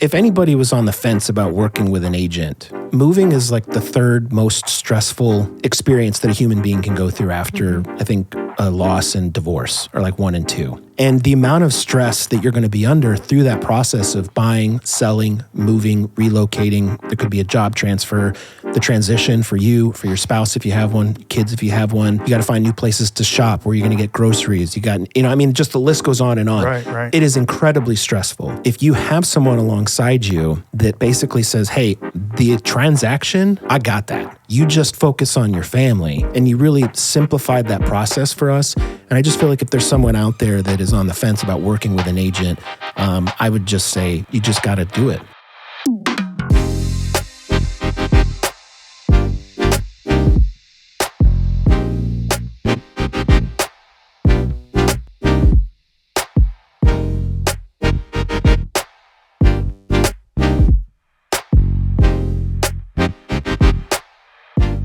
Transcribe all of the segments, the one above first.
if anybody was on the fence about working with an agent, moving is like the third most stressful experience that a human being can go through after, I think, a loss and divorce are like 1 and 2. And the amount of stress that you're going to be under through that process of buying, selling, moving, relocating, there could be a job transfer, the transition for you, for your spouse if you have one, kids if you have one. You got to find new places to shop where you're going to get groceries. You got, just the list goes on and on. Right. It is incredibly stressful. If you have someone alongside you that basically says, hey, the transaction, I got that. You just focus on your family, and you really simplified that process for us. And I just feel like if there's someone out there that is on the fence about working with an agent, I would just say, you just got to do it.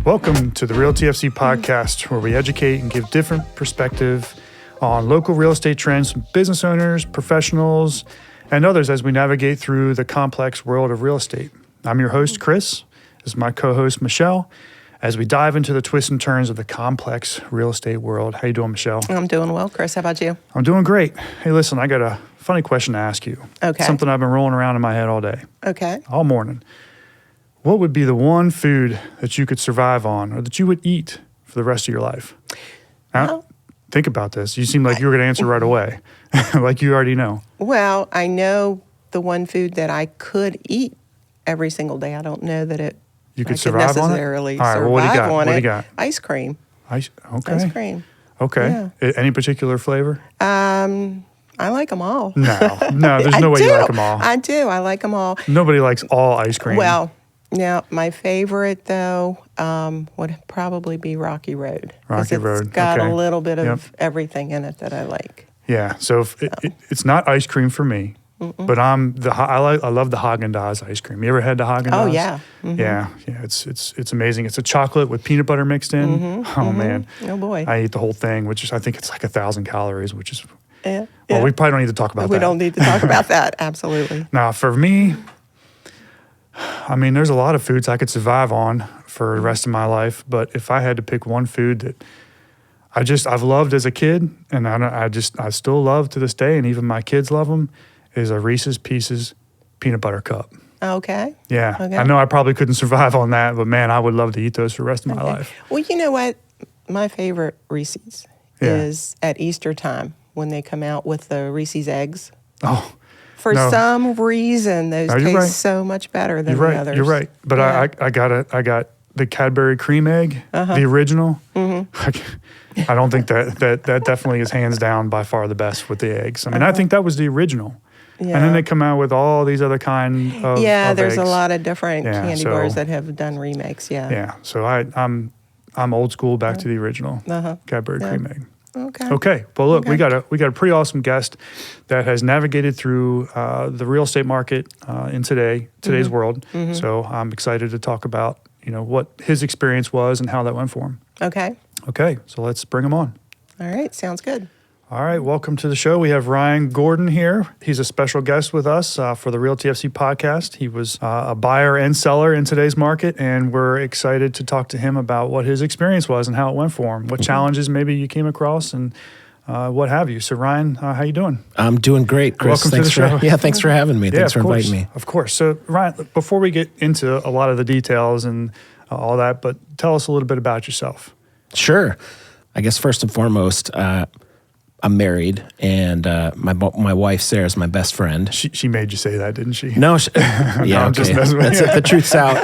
Welcome to the Realty FC podcast, where we educate and give different perspective on local real estate trends from business owners, professionals, and others as we navigate through the complex world of real estate. I'm your host, Chris. This is my co-host, Michelle, as we dive into the twists and turns of the complex real estate world. How you doing, Michelle? I'm doing well, Chris. How about you? I'm doing great. Hey, listen, I got a funny question to ask you. Okay. Something I've been rolling around in my head all day. Okay. All morning. What would be the one food that you could survive on or that you would eat for the rest of your life? Now, think about this. You seem like you were going to answer right away, like you already know. Well, I know the one food that I could eat every single day. I don't know that you could I survive necessarily on it? All right, well, what do you got? on What do it. you got? Ice cream. Okay. Ice cream. Okay. Yeah. Any particular flavor? I like them all. No, there's no way you like them all. I do. I like them all. Nobody likes all ice cream. Well, now, my favorite, though, would probably be Rocky Road. Rocky Road. It's got okay. a little bit of everything in it that I like. Yeah, so if it's not ice cream for me, but I love the Haagen-Dazs ice cream. You ever had the Haagen-Dazs? Oh, yeah. Mm-hmm. Yeah, it's amazing. It's a chocolate with peanut butter mixed in. Mm-hmm. Oh, man. Oh, boy. I eat the whole thing, which is, I think it's like 1,000 calories, which is, Yeah. well, we probably don't need to talk about that. We don't need to talk about that. Absolutely. Now, for me, I mean, there's a lot of foods I could survive on for the rest of my life, but if I had to pick one food that I've loved as a kid, and I still love to this day, and even my kids love them, is a Reese's Pieces peanut butter cup. Okay. Yeah. Okay. I know I probably couldn't survive on that, but man, I would love to eat those for the rest of my life. Well, you know what? My favorite Reese's is at Easter time when they come out with the Reese's eggs. Oh. For some reason, those taste so much better than the others. You're right. But yeah. I got the Cadbury cream egg, the original. Mm-hmm. I don't think that definitely is hands down by far the best with the eggs. I mean, I think that was the original. Yeah. And then they come out with all these other kind of there's eggs. a lot of different candy bars that have done remakes. Yeah. Yeah. So I'm old school, back to the original Cadbury cream egg. Okay. Well, look, we got a pretty awesome guest that has navigated through the real estate market in today's world. Mm-hmm. So I'm excited to talk about what his experience was and how that went for him. Okay. So let's bring him on. All right. Sounds good. All right. Welcome to the show. We have Ryan Gordon here. He's a special guest with us for the Realty FC podcast. He was a buyer and seller in today's market, and we're excited to talk to him about what his experience was and how it went for him, what challenges maybe you came across, and what have you. So, Ryan, how you doing? I'm doing great, Chris. Welcome to the show. Thanks for having me. Thanks for inviting me. Of course. So, Ryan, before we get into a lot of the details and all that, but tell us a little bit about yourself. Sure. I guess first and foremost, I'm married, and my wife, Sarah, is my best friend. She made you say that, didn't she? No. I'm just messing with you. That's it. The truth's out.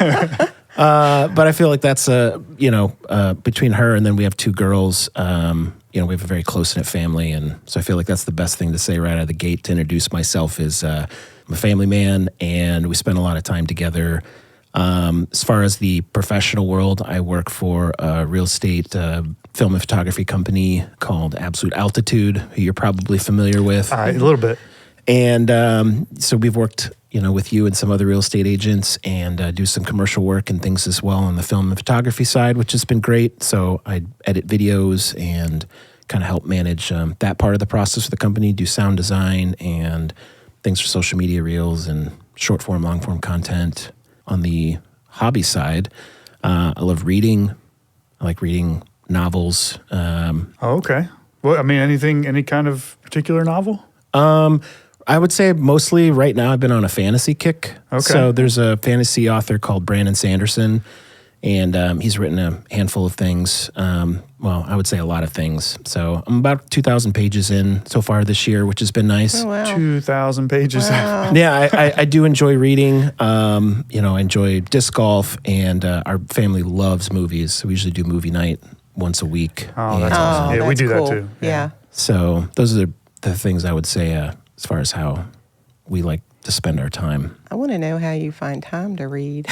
But I feel like that's, between her and then we have 2 girls, we have a very close-knit family. And so I feel like that's the best thing to say right out of the gate to introduce myself is I'm a family man, and we spend a lot of time together. As far as the professional world, I work for a real estate film and photography company called Absolute Altitude, who you're probably familiar with. A little bit. And so we've worked, with you and some other real estate agents and do some commercial work and things as well on the film and photography side, which has been great. So I edit videos and kind of help manage that part of the process for the company, do sound design and things for social media reels and short form, long form content. On the hobby side, I love reading. I like reading novels. Oh, okay. Well, I mean, any kind of particular novel? I would say mostly right now I've been on a fantasy kick. Okay. So there's a fantasy author called Brandon Sanderson, and he's written a handful of things. Well, I would say a lot of things. So I'm about 2,000 pages in so far this year, which has been nice. Oh, wow. 2,000 pages. Wow. Yeah, I do enjoy reading. I enjoy disc golf, and our family loves movies. So we usually do movie night once a week. Oh, that's And, awesome. Yeah, we that's do cool. that too. Yeah. So those are the things I would say as far as how we like to spend our time. I want to know how you find time to read.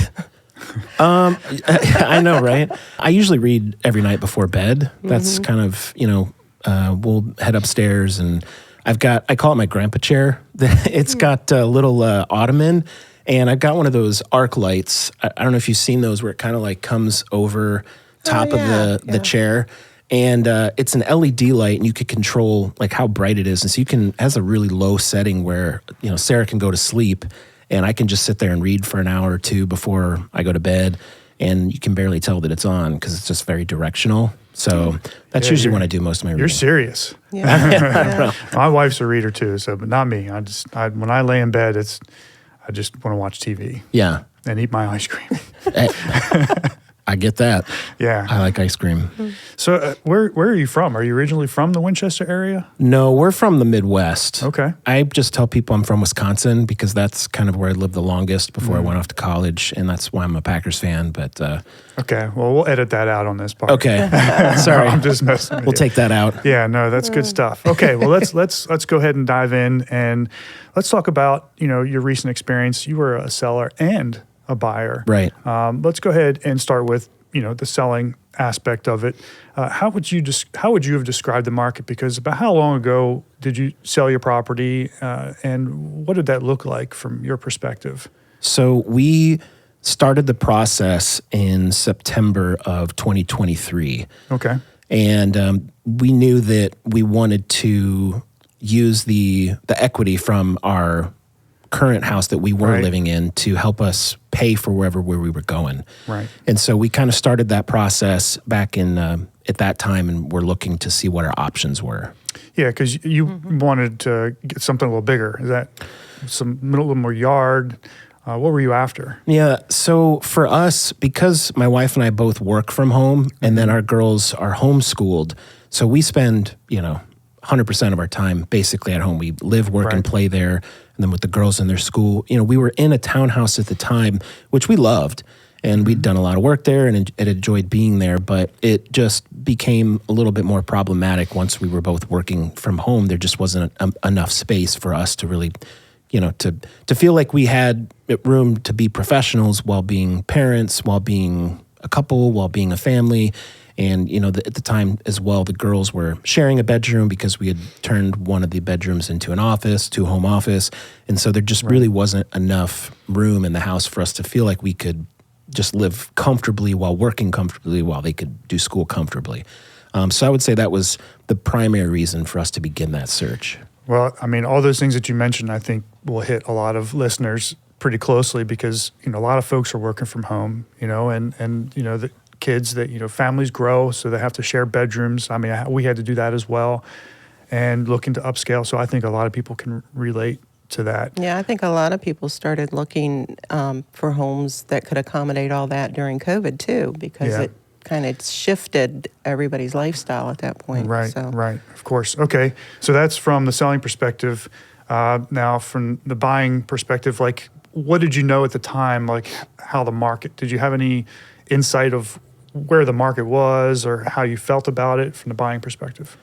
I know, right? I usually read every night before bed. That's kind of, we'll head upstairs, and I call it my grandpa chair. It's got a little ottoman, and I've got one of those arc lights. I don't know if you've seen those where it kind of like comes over top of the chair. And it's an LED light, and you could control like how bright it is. And so it has a really low setting where, Sarah can go to sleep, and I can just sit there and read for an hour or two before I go to bed. And you can barely tell that it's on because it's just very directional. So that's usually when I do most of my reading. You're serious. Yeah. My wife's a reader too, but not me. When I lay in bed, I just want to watch TV. Yeah. And eat my ice cream. I get that. Yeah. I like ice cream. So where are you from? Are you originally from the Winchester area? No, we're from the Midwest. Okay. I just tell people I'm from Wisconsin because that's kind of where I lived the longest before I went off to college, and that's why I'm a Packers fan. But Okay. Well, we'll edit that out on this part. okay, sorry, I'm just messing with we'll you. take that out. Yeah, no, that's good stuff. Okay, well let's go ahead and dive in, and let's talk about your recent experience. You were a seller and a buyer. Right. Let's go ahead and start with the selling aspect of it. How would you have described the market? Because about how long ago did you sell your property, and what did that look like from your perspective? So we started the process in September of 2023. Okay. And we knew that we wanted to use the equity from our current house that we were Right. living in to help us pay for where we were going. Right. And so we kind of started that process back in at that time, and we're looking to see what our options were. Yeah, because you wanted to get something a little bigger. Is that a little more yard? What were you after? Yeah. So for us, because my wife and I both work from home, and then our girls are homeschooled, so we spend 100% of our time basically at home. We live, work, and Right. play there. And then with the girls in their school, we were in a townhouse at the time, which we loved. And we'd done a lot of work there and enjoyed being there. But it just became a little bit more problematic once we were both working from home. There just wasn't enough space for us to really, to feel like we had room to be professionals while being parents, while being a couple, while being a family. And, at the time as well, the girls were sharing a bedroom because we had turned one of the bedrooms into an office, to a home office. And so there just really wasn't enough room in the house for us to feel like we could just live comfortably while working comfortably while they could do school comfortably. So I would say that was the primary reason for us to begin that search. Well, I mean, all those things that you mentioned, I think will hit a lot of listeners pretty closely because, a lot of folks are working from home, and the kids that, families grow, so they have to share bedrooms. I mean, we had to do that as well and looking to upscale. So I think a lot of people can relate to that. Yeah, I think a lot of people started looking for homes that could accommodate all that during COVID too, because Yeah. it kind of shifted everybody's lifestyle at that point. Right, So. right, of course. Okay, so that's from the selling perspective. Now, from the buying perspective, like, what did you know at the time, like how the market, did you have any insight of where the market was or how you felt about it from the buying perspective?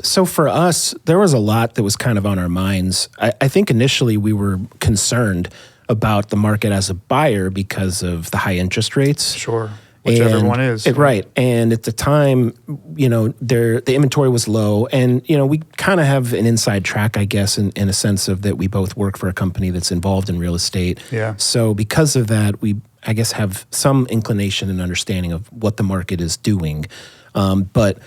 So for us, there was a lot that was kind of on our minds. I think initially we were concerned about the market as a buyer because of the high interest rates. Sure, which everyone is. Right. And at the time, the inventory was low. And, we kind of have an inside track, I guess, in a sense of that we both work for a company that's involved in real estate. Yeah. So because of that, we, I guess, have some inclination and understanding of what the market is doing. But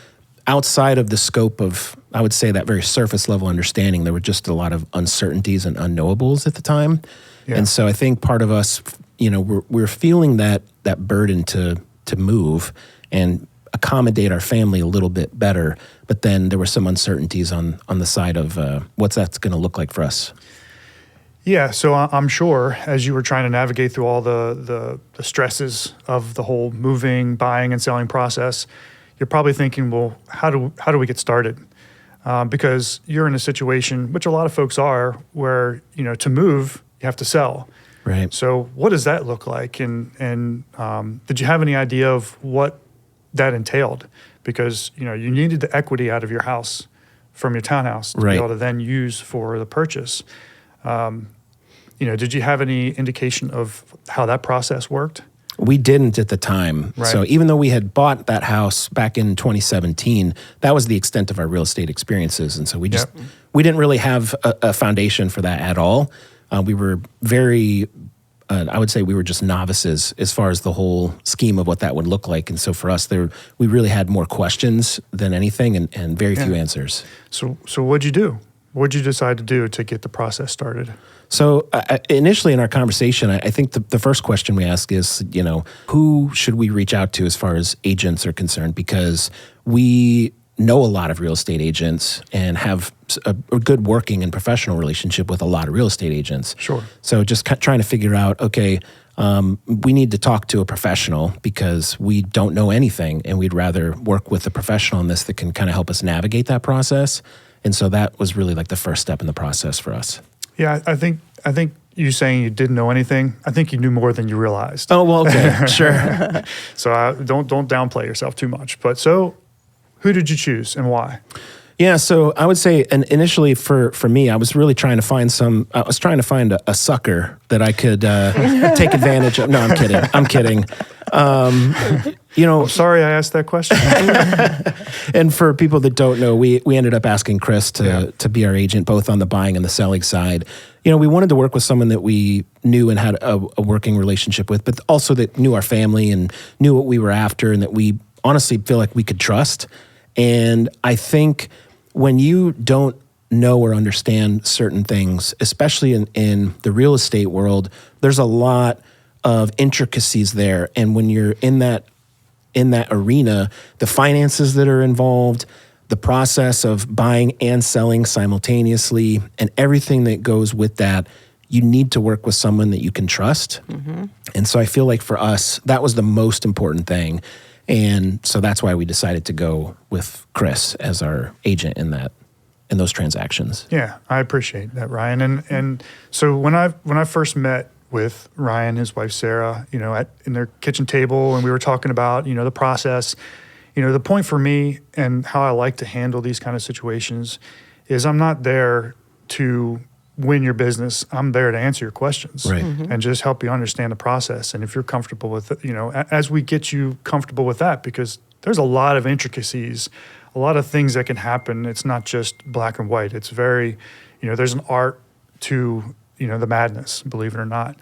outside of the scope of, I would say, that very surface level understanding, there were just a lot of uncertainties and unknowables at the time. Yeah. And so I think part of us, we're feeling that burden to move and accommodate our family a little bit better. But then there were some uncertainties on the side of what's that's going to look like for us. Yeah, so I'm sure as you were trying to navigate through all the stresses of the whole moving, buying, and selling process, you're probably thinking, well, how do we get started? Because you're in a situation, which a lot of folks are, where to move you have to sell. Right. So what does that look like? And did you have any idea of what that entailed? Because you needed the equity out of your house from your townhouse to Right. be able to then use for the purchase. Did you have any indication of how that process worked? We didn't at the time. Right. So even though we had bought that house back in 2017, that was the extent of our real estate experiences. And so we didn't really have a foundation for that at all. We were very, I would say we were just novices as far as the whole scheme of what that would look like. And so for us, we really had more questions than anything and very few answers. So what'd you do? What'd you decide to do to get the process started? So initially in our conversation, I think the first question we ask is, who should we reach out to as far as agents are concerned? Because we know a lot of real estate agents and have a good working and professional relationship with a lot of real estate agents. Sure. So just trying to figure out, okay, we need to talk to a professional because we don't know anything and we'd rather work with a professional on this that can kind of help us navigate that process. And so that was really like the first step in the process for us. Yeah, I think you saying you didn't know anything, I think you knew more than you realized. Oh, well, okay, sure. So don't downplay yourself too much. But so who did you choose and why? Yeah, so I would say, and initially for me, I was really trying to find a sucker that I could take advantage of. No, I'm kidding. I'm sorry I asked that question. And for people that don't know, we ended up asking Chris to be our agent, both on the buying and the selling side. We wanted to work with someone that we knew and had a working relationship with, but also that knew our family and knew what we were after and that we honestly feel like we could trust. And I think when you don't know or understand certain things, especially in the real estate world, there's a lot of intricacies there. And when you're in that arena, the finances that are involved, the process of buying and selling simultaneously, and everything that goes with that, you need to work with someone that you can trust. Mm-hmm. And so I feel like for us, that was the most important thing. And so that's why we decided to go with Chris as our agent in those transactions. Yeah, I appreciate that, Ryan. And so when I first met with Ryan, his wife Sarah, in their kitchen table, and we were talking about the process. The point for me and how I like to handle these kind of situations is I'm not there to win your business. I'm there to answer your questions, right. And just help you understand the process. And if you're comfortable with it, as we get you comfortable with that, because there's a lot of intricacies, a lot of things that can happen. It's not just black and white. It's very, there's an art to, the madness, believe it or not.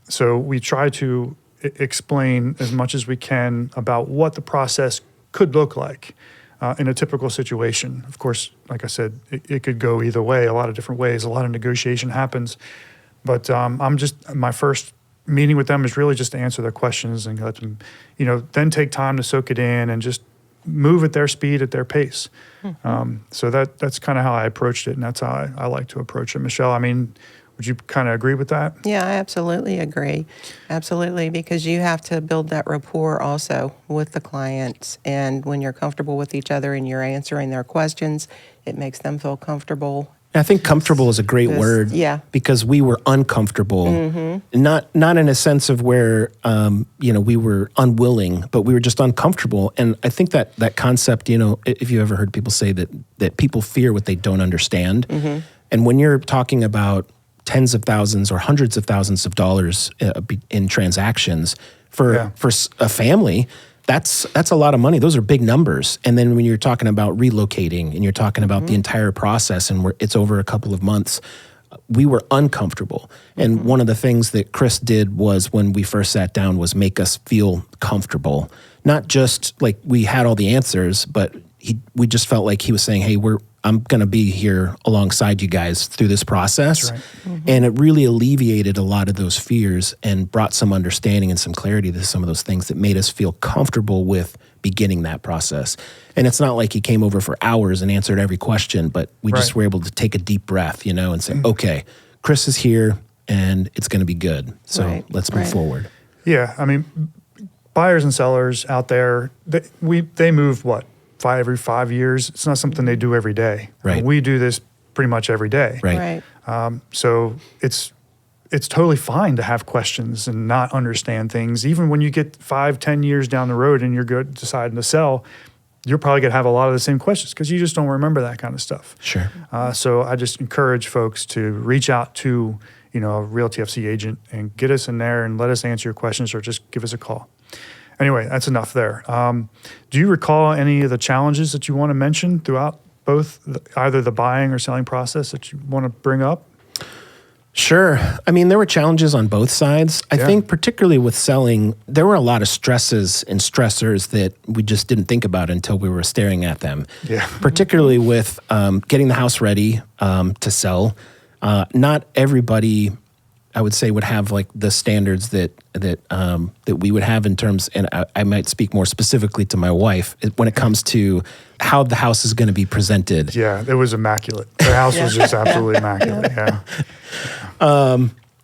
So we try to explain as much as we can about what the process could look like in a typical situation. Of course, like I said, it could go either way, a lot of different ways. A lot of negotiation happens. But my first meeting with them is really just to answer their questions and let them, then take time to soak it in and just move at their speed, at their pace. Mm-hmm. So that's kind of how I approached it, and that's how I like to approach it. Michelle, would you kind of agree with that? Yeah, I absolutely agree. Absolutely, because you have to build that rapport also with the clients. And when you're comfortable with each other and you're answering their questions, it makes them feel comfortable. I think comfortable is a great word. Yeah. Because we were uncomfortable, not in a sense of where, we were unwilling, but we were just uncomfortable. And I think that concept, if you ever heard people say that people fear what they don't understand. Mm-hmm. And when you're talking about tens of thousands or hundreds of thousands of dollars in transactions for a family, that's a lot of money. Those are big numbers. And then when you're talking about relocating and you're talking about the entire process and it's over a couple of months, we were uncomfortable. And one of the things that Chris did was when we first sat down was make us feel comfortable. Not just like we had all the answers, but we just felt like he was saying, hey, I'm going to be here alongside you guys through this process. That's right. And it really alleviated a lot of those fears and brought some understanding and some clarity to some of those things that made us feel comfortable with beginning that process. And it's not like he came over for hours and answered every question, but we just were able to take a deep breath, and say, okay, Chris is here and it's going to be good. So let's move forward. Yeah. I mean, buyers and sellers out there, they move every 5 years. It's not something they do every day. Right. We do this pretty much every day. Right. So it's totally fine to have questions and not understand things. Even when you get 5-10 years down the road and you're deciding to sell, you're probably going to have a lot of the same questions because you just don't remember that kind of stuff. Sure. So I just encourage folks to reach out to a Realty FC agent and get us in there and let us answer your questions, or just give us a call. Anyway, that's enough there. Do you recall any of the challenges that you want to mention throughout either the buying or selling process that you want to bring up? Sure. I mean, there were challenges on both sides. I think particularly with selling, there were a lot of stresses and stressors that we just didn't think about until we were staring at them. Yeah. Particularly with getting the house ready to sell. Not everybody, I would say, would have like the standards that we would have in terms, and I might speak more specifically to my wife when it comes to how the house is going to be presented. Yeah, it was immaculate. The house was just absolutely immaculate. Yeah.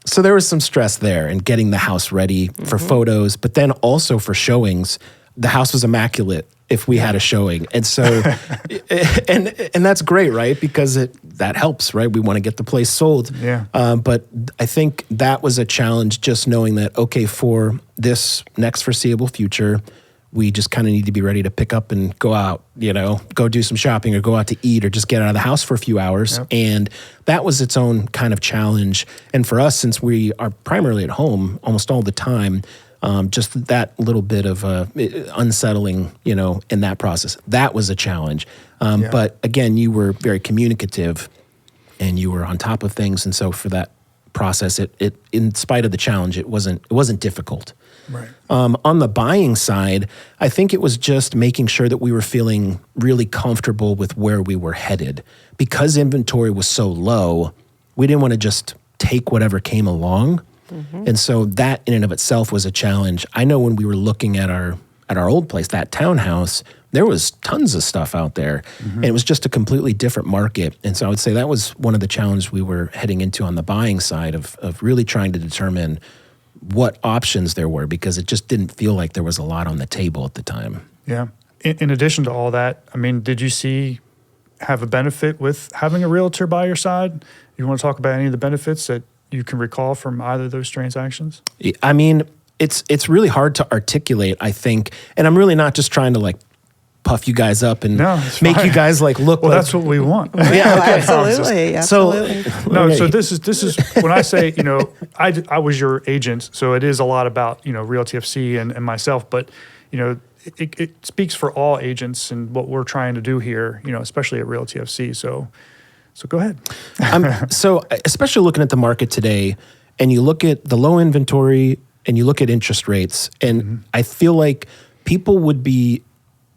So there was some stress there in getting the house ready for photos, but then also for showings. The house was immaculate if we had a showing. And so, and that's great, right? Because that helps, right? We want to get the place sold. Yeah. But I think that was a challenge, just knowing that, okay, for this next foreseeable future, we just kind of need to be ready to pick up and go out, go do some shopping or go out to eat or just get out of the house for a few hours. Yep. And that was its own kind of challenge. And for us, since we are primarily at home almost all the time, just that little bit of unsettling, in that process, that was a challenge. But again, you were very communicative and you were on top of things. And so for that process, it in spite of the challenge, it wasn't difficult. Right. On the buying side, I think it was just making sure that we were feeling really comfortable with where we were headed. Because inventory was so low, we didn't want to just take whatever came along. Mm-hmm. And so that in and of itself was a challenge. I know when we were looking at our old place, that townhouse, there was tons of stuff out there. Mm-hmm. And it was just a completely different market. And so I would say that was one of the challenges we were heading into on the buying side of really trying to determine what options there were, because it just didn't feel like there was a lot on the table at the time. Yeah. In addition to all that, I mean, did you have a benefit with having a realtor by your side? You want to talk about any of the benefits that you can recall from either of those transactions? I mean, it's really hard to articulate, I think. And I'm really not just trying to puff you guys up and make you guys look well, that's what we want. Yeah, okay. Absolutely. So this is when I say, I was your agent, so it is a lot about, Realty FC and myself, but, it speaks for all agents and what we're trying to do here, especially at Realty FC. So go ahead. So especially looking at the market today, and you look at the low inventory and you look at interest rates, and I feel like people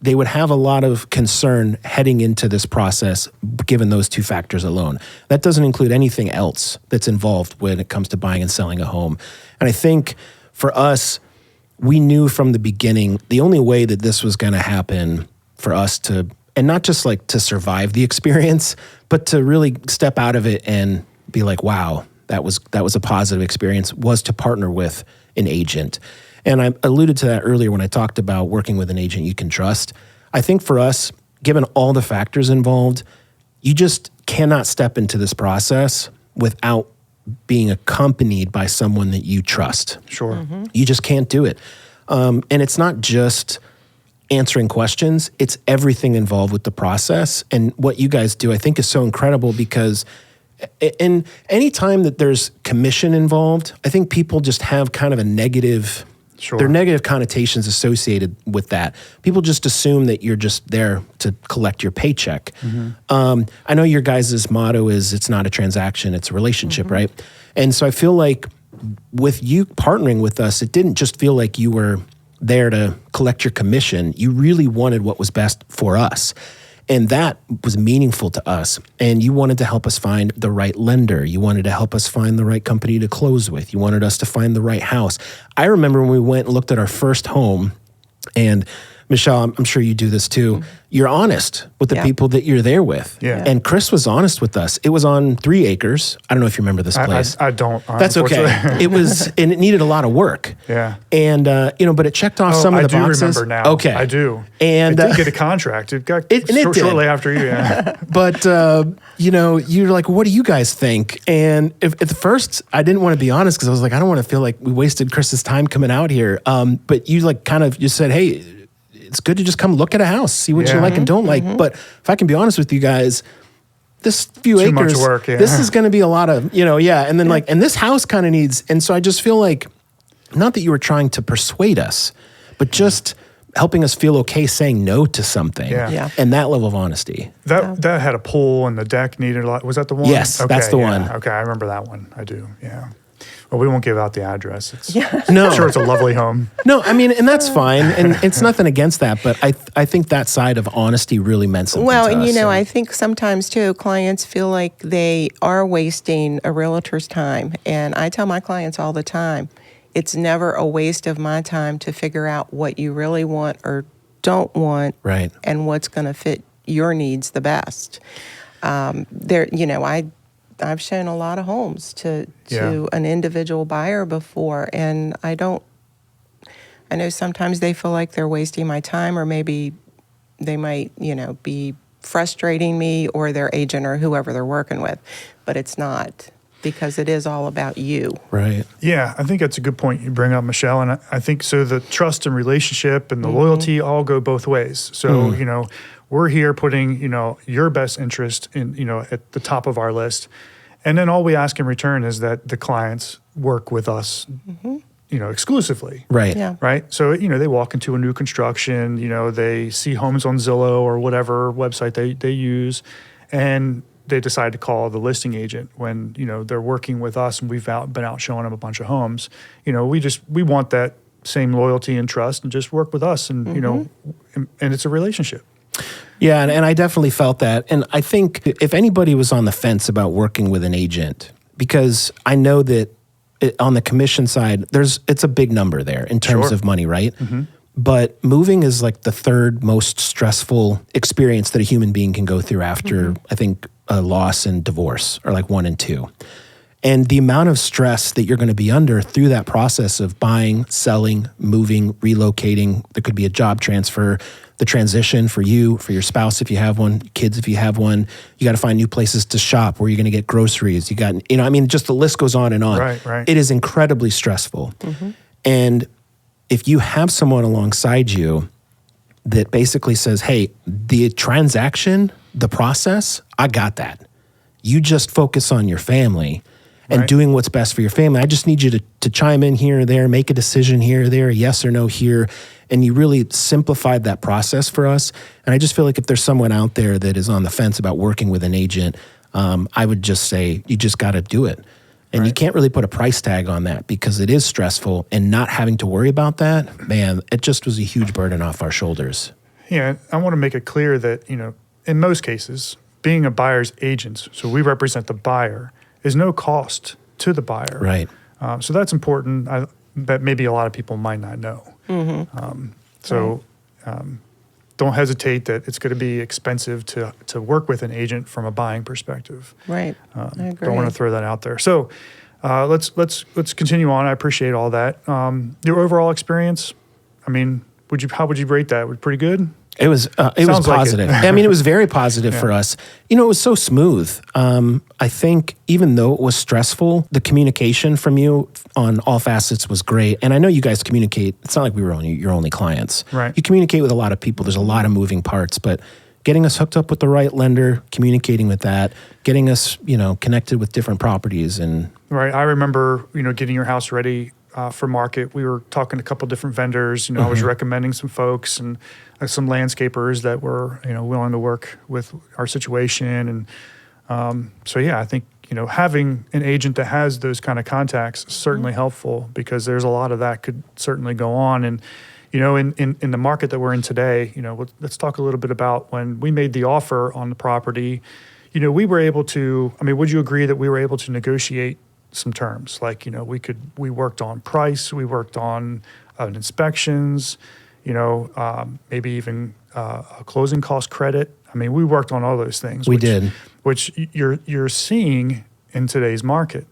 they would have a lot of concern heading into this process, given those two factors alone. That doesn't include anything else that's involved when it comes to buying and selling a home. And I think for us, we knew from the beginning, the only way that this was going to happen for us to, and not just to survive the experience, but to really step out of it and be like, wow, that was a positive experience, was to partner with an agent. And I alluded to that earlier when I talked about working with an agent you can trust. I think for us, given all the factors involved, you just cannot step into this process without being accompanied by someone that you trust. Sure. Mm-hmm. You just can't do it. And it's not just answering questions, it's everything involved with the process. And what you guys do, I think, is so incredible, because in any time that there's commission involved, I think people just have kind of a negative... Sure. There are negative connotations associated with that. People just assume that you're just there to collect your paycheck. Mm-hmm. I know your guys' motto is it's not a transaction, it's a relationship, right? And so I feel like with you partnering with us, it didn't just feel like you were there to collect your commission. You really wanted what was best for us. And that was meaningful to us. And you wanted to help us find the right lender. You wanted to help us find the right company to close with. You wanted us to find the right house. I remember when we went and looked at our first home, and Michelle, I'm sure you do this too. You're honest with the people that you're there with. Yeah. And Chris was honest with us. It was on 3 acres. I don't know if you remember this place. I don't. That's okay. It was, and it needed a lot of work. Yeah. And, but it checked off some of the boxes. I do remember now. Okay. I do. And it did get a contract. It got it did. shortly after you. Yeah. But, you're like, what do you guys think? And at the first, I didn't want to be honest because I was like, I don't want to feel like we wasted Chris's time coming out here. But you you said, hey, it's good to just come look at a house, see what you like and don't like. But if I can be honest with you guys, this few Too acres, much work, this is going to be a lot of, and then and this house kind of needs, and so I just feel like, not that you were trying to persuade us, but just helping us feel okay saying no to something. Yeah. And that level of honesty. That had a pool and the deck needed a lot. Was that the one? Yes, that's the one. Okay, I remember that one. I do, yeah. Well, we won't give out the address. No. I'm sure it's a lovely home. No, I mean, and that's fine. And it's nothing against that. But I think that side of honesty really meant something Well, to and us. I think sometimes too, clients feel like they are wasting a realtor's time. And I tell my clients all the time, it's never a waste of my time to figure out what you really want or don't want, right, and what's going to fit your needs the best. I've shown a lot of homes to an individual buyer before, and I know sometimes they feel like they're wasting my time, or maybe they might, be frustrating me or their agent or whoever they're working with, but it's not, because it is all about you. Right. Yeah, I think that's a good point you bring up, Michelle. And I think so the trust and relationship and the loyalty all go both ways. So, we're here putting, your best interest in, at the top of our list. And then all we ask in return is that the clients work with us, exclusively. Right. Yeah. Right. So, they walk into a new construction, they see homes on Zillow or whatever website they use, and they decide to call the listing agent when, they're working with us and we've been out showing them a bunch of homes. We want that same loyalty and trust, and just work with us, and, and it's a relationship. Yeah, and I definitely felt that. And I think if anybody was on the fence about working with an agent, because I know that on the commission side, it's a big number there in terms of money, right? Mm-hmm. But moving is like the third most stressful experience that a human being can go through after, I think, a loss and divorce are like 1 and 2. And the amount of stress that you're going to be under through that process of buying, selling, moving, relocating, there could be a job transfer, the transition for you, for your spouse if you have one, kids if you have one. You got to find new places to shop where you're going to get groceries. You got, just the list goes on and on. Right. It is incredibly stressful. And if you have someone alongside you that basically says, hey, the transaction, the process, I got that. You just focus on your family and doing what's best for your family. I just need you to chime in here or there, make a decision here or there, a yes or no here. And you really simplified that process for us. And I just feel like if there's someone out there that is on the fence about working with an agent, I would just say, you just got to do it. And you can't really put a price tag on that because it is stressful, and not having to worry about that, man, it just was a huge burden off our shoulders. Yeah, I want to make it clear that, in most cases, being a buyer's agent, so we represent the buyer, is no cost to the buyer. Right. So that's important that maybe a lot of people might not know. Don't hesitate that it's going to be expensive to work with an agent from a buying perspective. Right. I agree. Don't want to throw that out there. So let's continue on. I appreciate all that. Your overall experience, how would you rate that? Pretty good? It was positive. Like it was very positive for us. It was so smooth. I think even though it was stressful, the communication from you on all facets was great. And I know you guys communicate. It's not like we were your only clients. Right. You communicate with a lot of people. There's a lot of moving parts, but getting us hooked up with the right lender, communicating with that, getting us, connected with different properties. And right. I remember, getting your house ready for market. We were talking to a couple different vendors. I was recommending some folks and some landscapers that were, willing to work with our situation. And I think, having an agent that has those kind of contacts is certainly helpful, because there's a lot of that could certainly go on. And, in the market that we're in today, let's talk a little bit about when we made the offer on the property. We were able to, would you agree that we were able to negotiate some terms? Like, we worked on price, we worked on inspections, maybe even a closing cost credit. We worked on all those things. Which you're seeing in today's market.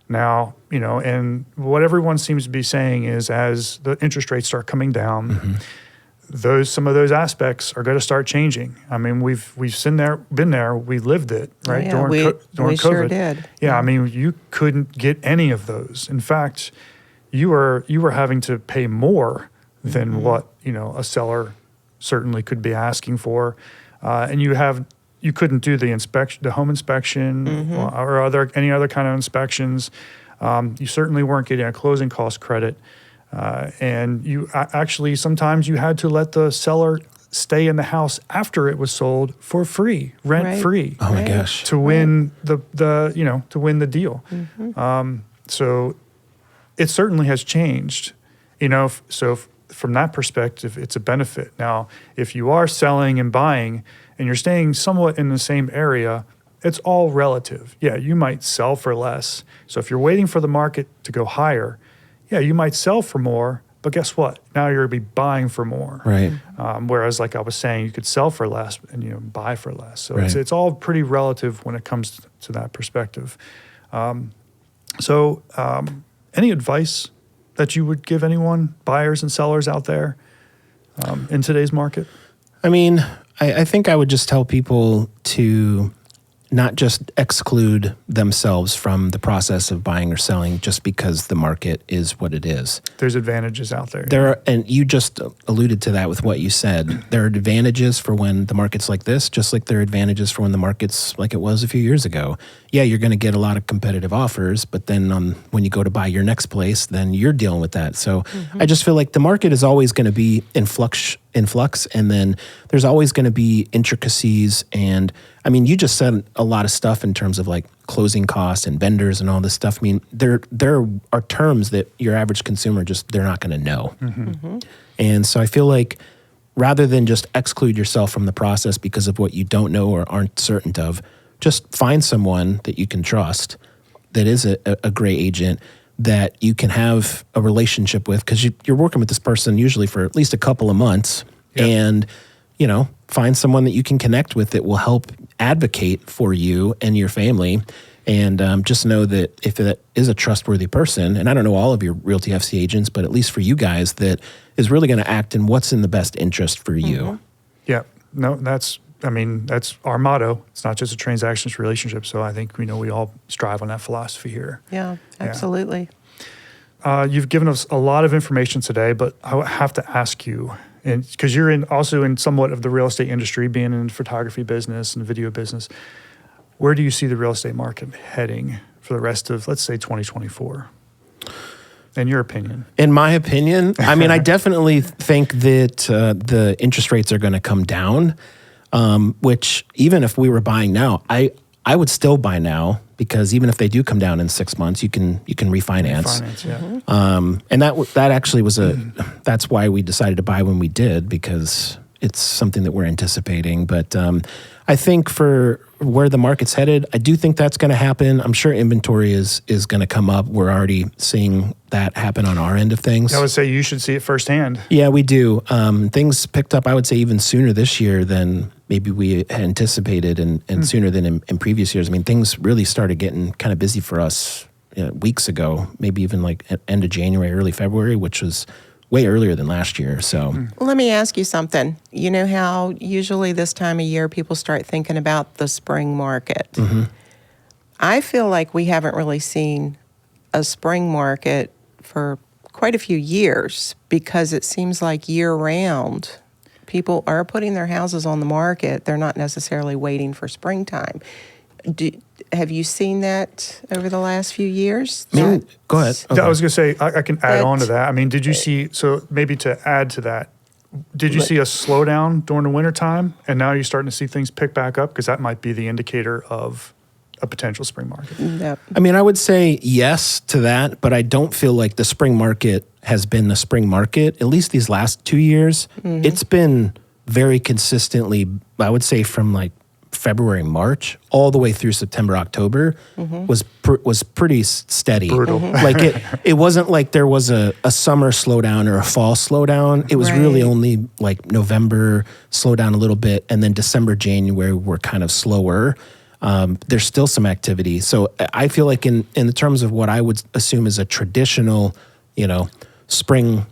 Now, and what everyone seems to be saying is as the interest rates start coming down, some of those aspects are going to start changing. We've been there, we lived it, right? Oh, yeah, during we COVID. sure did. Yeah, you couldn't get any of those. In fact, you were having to pay more than what a seller certainly could be asking for, and you couldn't do the home inspection or any other kind of inspections. You certainly weren't getting a closing cost credit. And you actually, sometimes you had to let the seller stay in the house after it was sold for free, rent free. Oh my gosh. To win to win the deal. So it certainly has changed, from that perspective, it's a benefit. Now, if you are selling and buying and you're staying somewhat in the same area, it's all relative. Yeah, you might sell for less. So if you're waiting for the market to go higher, yeah, you might sell for more, but guess what? Now you're going to be buying for more. Right. Whereas, like I was saying, you could sell for less and buy for less. So Right. it's all pretty relative when it comes to that perspective. Any advice that you would give anyone, buyers and sellers out there, in today's market? I think I would just tell people to not just exclude themselves from the process of buying or selling just because the market is what it is. There's advantages out there. There are, and you just alluded to that with what you said. There are advantages for when the market's like this, just like there are advantages for when the market's like it was a few years ago. Yeah, you're going to get a lot of competitive offers, but then when you go to buy your next place, then you're dealing with that. So I just feel like the market is always going to be in flux, and then there's always going to be intricacies. And you just said a lot of stuff in terms of like closing costs and vendors and all this stuff. There are terms that your average consumer they're not going to know. And so I feel like rather than just exclude yourself from the process because of what you don't know or aren't certain of, just find someone that you can trust that is a great agent that you can have a relationship with, because you're working with this person usually for at least a couple of months. Yep. And find someone that you can connect with that will help advocate for you and your family. And just know that if that is a trustworthy person, and I don't know all of your Realty FC agents, but at least for you guys, that is really going to act in what's in the best interest for you. Yeah, no, that's our motto. It's not just a transaction, it's a relationship. So I think we all strive on that philosophy here. Yeah, absolutely. You've given us a lot of information today, but I have to ask you, and because you're also in somewhat of the real estate industry, being in the photography business and video business, where do you see the real estate market heading for the rest of, let's say, 2024? In your opinion? In my opinion, I definitely think that the interest rates are going to come down, which even if we were buying now, I would still buy now, because even if they do come down in 6 months, you can refinance. And that actually was that's why we decided to buy when we did, because it's something that we're anticipating. But I think for where the market's headed, I do think that's going to happen. I'm sure inventory is going to come up. We're already seeing that happen on our end of things. I would say you should see it firsthand. Yeah, we do. Things picked up, I would say, even sooner this year than maybe we had anticipated, and sooner than in previous years. Things really started getting kind of busy for us weeks ago, maybe even like at end of January, early February, which was way earlier than last year. So Well, let me ask you something. You know how usually this time of year people start thinking about the spring market? I feel like we haven't really seen a spring market for quite a few years, because it seems like year-round people are putting their houses on the market. They're not necessarily waiting for springtime. Have you seen that over the last few years? Go ahead. Okay. I was going to say, I can add on to that. Did you see, so maybe to add to that, did you see a slowdown during the wintertime, and now you're starting to see things pick back up? Because that might be the indicator of a potential spring market. No. I would say yes to that, but I don't feel like the spring market has been the spring market. At least these last 2 years, it's been very consistently, I would say from like February, March, all the way through September, October, was pretty steady. Brutal. Like it wasn't like there was a summer slowdown or a fall slowdown. It was really only like November slowed down a little bit, and then December, January were kind of slower. There's still some activity. So I feel like in the terms of what I would assume is a traditional, spring,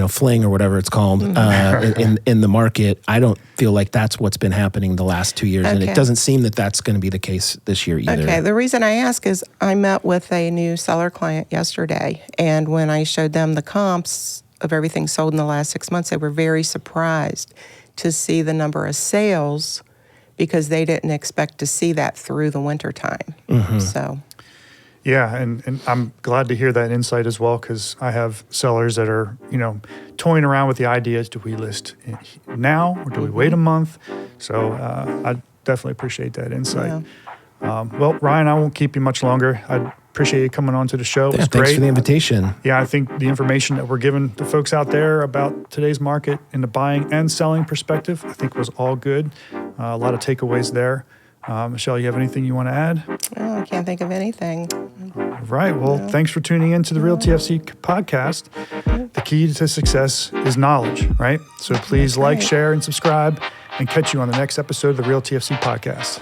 fling or whatever it's called in the market, I don't feel like that's what's been happening the last 2 years. And it doesn't seem that that's going to be the case this year either. Okay. The reason I ask is I met with a new seller client yesterday, and when I showed them the comps of everything sold in the last 6 months, they were very surprised to see the number of sales because they didn't expect to see that through the winter time. So, Yeah, and I'm glad to hear that insight as well, because I have sellers that are, toying around with the ideas, do we list now or do we wait a month? So I definitely appreciate that insight. Well, Ryan, I won't keep you much longer. I appreciate you coming on to the show. It was Thanks great. for the invitation. Yeah, I think the information that we're giving the folks out there about today's market in the buying and selling perspective, I think was all good. A lot of takeaways there. Michelle, you have anything you want to add? I can't think of anything. All right. Well, thanks for tuning in to the Realty FC podcast. The key to success is knowledge, right? So please like, share, and subscribe, and catch you on the next episode of the Realty FC podcast.